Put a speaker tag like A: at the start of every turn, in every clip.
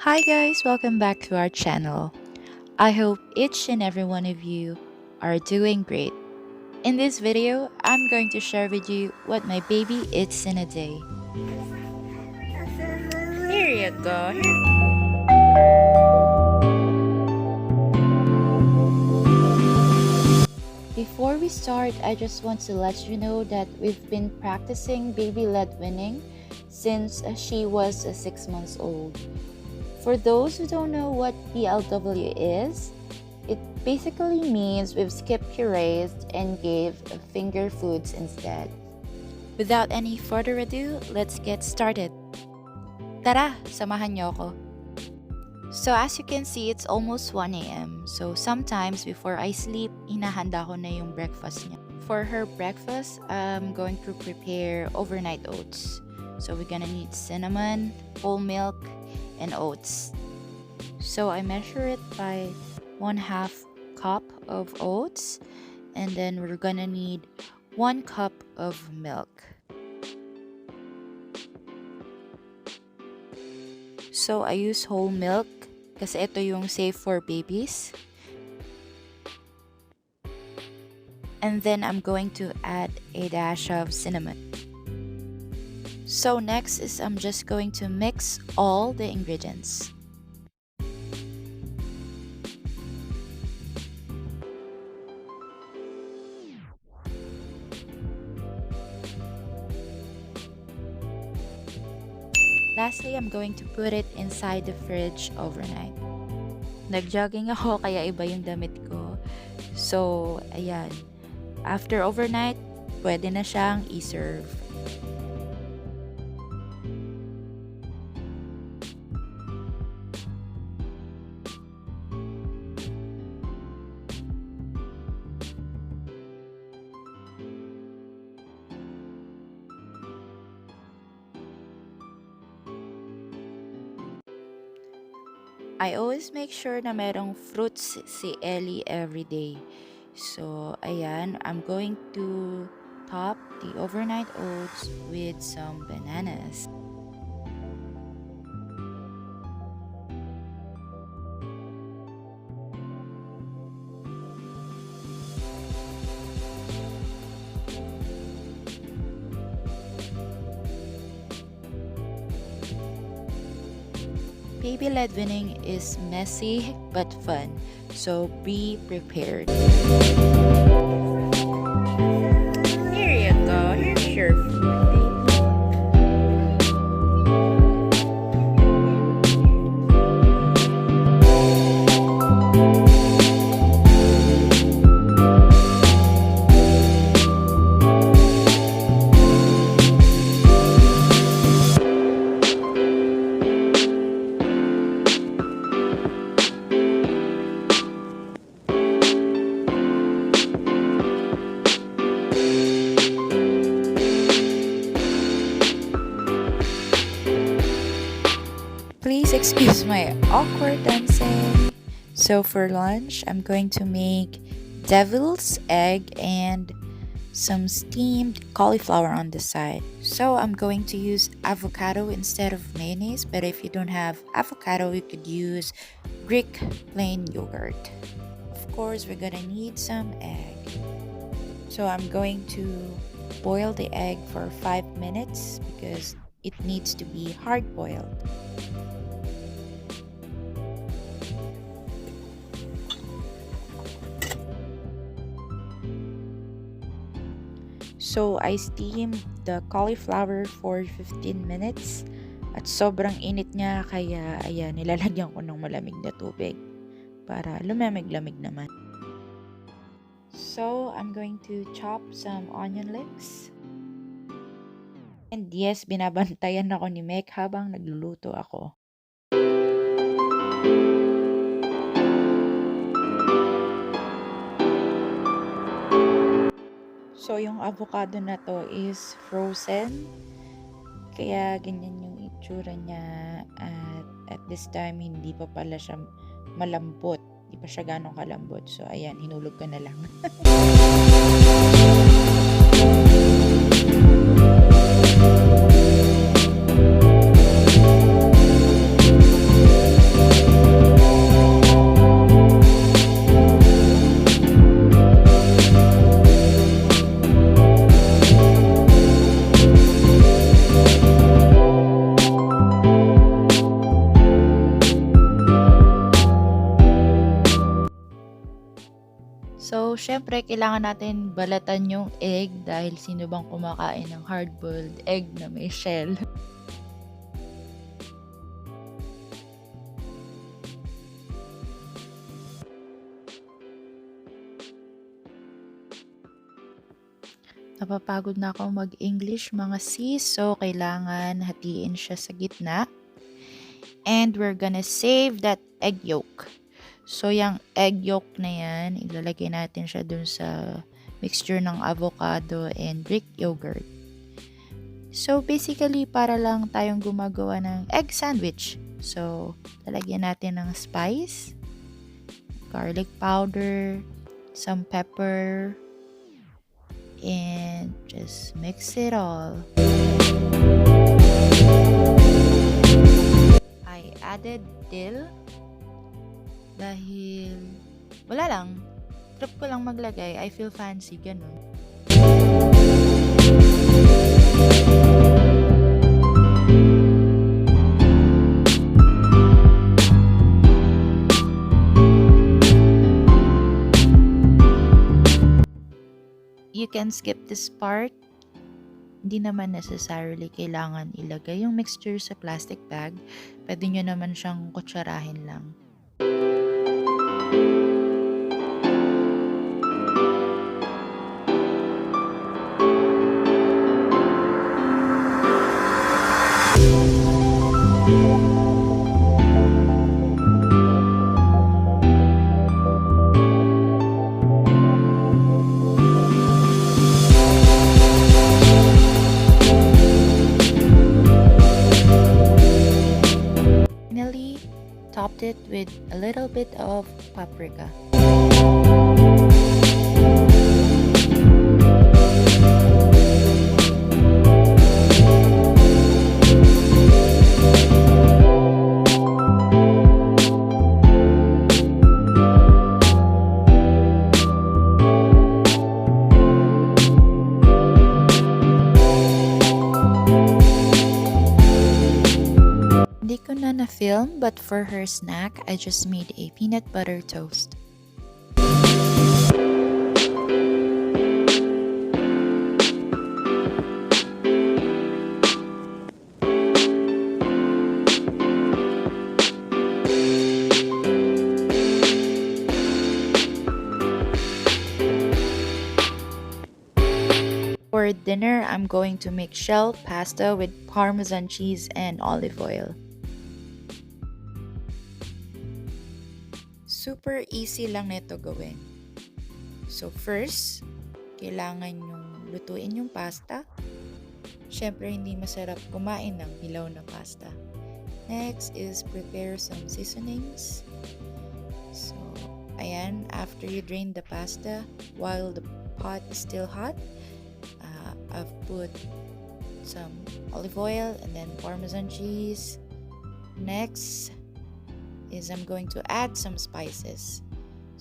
A: Hi guys, welcome back to our channel. I hope each and every one of you are doing great. In this video, I'm going to share with you what my baby eats in a day. Here you go. Before we start, I just want to let you know that we've been practicing baby led weaning since she was 6 months old. For those who don't know what BLW is, it basically means we've skipped purees and gave finger foods instead. Without any further ado, let's get started. Tara, samahan niyo ako. So as you can see, it's almost 1 a.m. So sometimes before I sleep, hinahanda ko na yung breakfast niya. For her breakfast, I'm going to prepare overnight oats. So we're gonna need cinnamon, whole milk, and oats. So I measure it by 1/2 cup of oats, and then we're gonna need 1 cup of milk. So I use whole milk kasi ito yung safe for babies. And then I'm going to add a dash of cinnamon. So next is I'm just going to mix all the ingredients. Lastly, I'm going to put it inside the fridge overnight. Nag-jogging ako kaya iba yung damit ko. So, ayan. After overnight, pwede na siyang i-serve. I always make sure na merong fruits si Ellie every day. So, ayan, I'm going to top the overnight oats with some bananas. Baby led weaning is messy but fun, so be prepared. Here you go, here's your food, baby. Please excuse my awkward dancing. So for lunch, I'm going to make devil's egg and some steamed cauliflower on the side. So I'm going to use avocado instead of mayonnaise, but if you don't have avocado, you could use Greek plain yogurt. Of course, we're gonna need some egg. So I'm going to boil the egg for 5 minutes because it needs to be hard boiled. So, I steamed the cauliflower for 15 minutes at sobrang init niya kaya ayan, nilalagyan ko ng malamig na tubig para lumamig-lamig naman. So, I'm going to chop some onion leeks. And yes, binabantayan ako ni Mek habang nagluluto ako. So, yung avocado na to is frozen. Kaya, ganyan yung itsura niya. At this time, hindi pa pala siya malambot. Hindi pa siya ganong kalambot. So, ayan, hinulog ko na lang. syempre, kailangan natin balatan yung egg dahil sino bang kumakain ng hard-boiled egg na may shell. Napapagod na ako mag-English mga sis, so kailangan hatiin siya sa gitna. And we're gonna save that egg yolk. So, yung egg yolk na yan, ilalagay natin siya dun sa mixture ng avocado and Greek yogurt. So, basically, para lang tayong gumagawa ng egg sandwich. So, lalagyan natin ng spice, garlic powder, some pepper, and just mix it all. I added dill dahil wala lang, trip ko lang maglagay, I feel fancy, ganun. You can skip this part. Hindi naman necessarily kailangan ilagay yung mixture sa plastic bag. Pwede nyo naman siyang kutsarahin lang. Topped it with a little bit of paprika. Hindi ko na na-film, but for her snack, I just made a peanut butter toast. For dinner, I'm going to make shell pasta with Parmesan cheese and olive oil. Super easy lang nito gawin. So first, kailangan yung lutuin yung pasta. Syempre, hindi masarap kumain ng hilaw na pasta. Next is prepare some seasonings. So, ayan, after you drain the pasta, while the pot is still hot, I've put some olive oil and then Parmesan cheese. Next is I'm going to add some spices.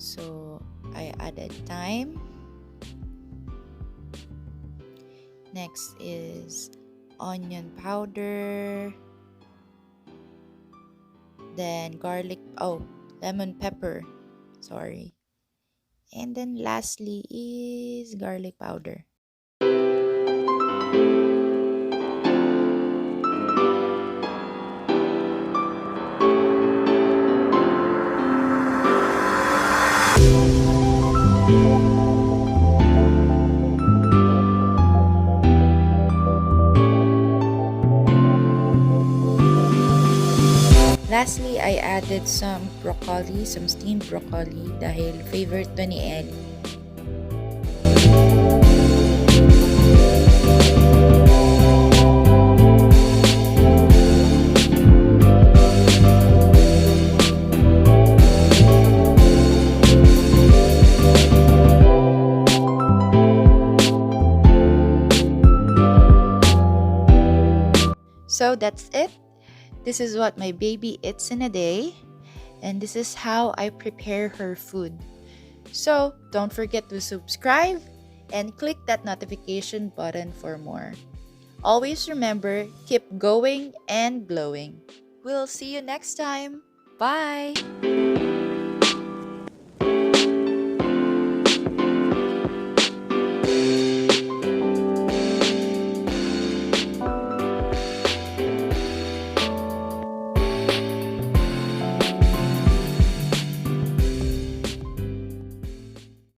A: So I added thyme. Next is onion powder. Then lemon pepper. Sorry. And then lastly is garlic powder. Lastly, I added some broccoli, some steamed broccoli dahil favorite to ni Ellie. So that's it. This is what my baby eats in a day, and this is how I prepare her food. So don't forget to subscribe and click that notification button for more. Always remember, keep going and glowing. We'll see you next time. Bye!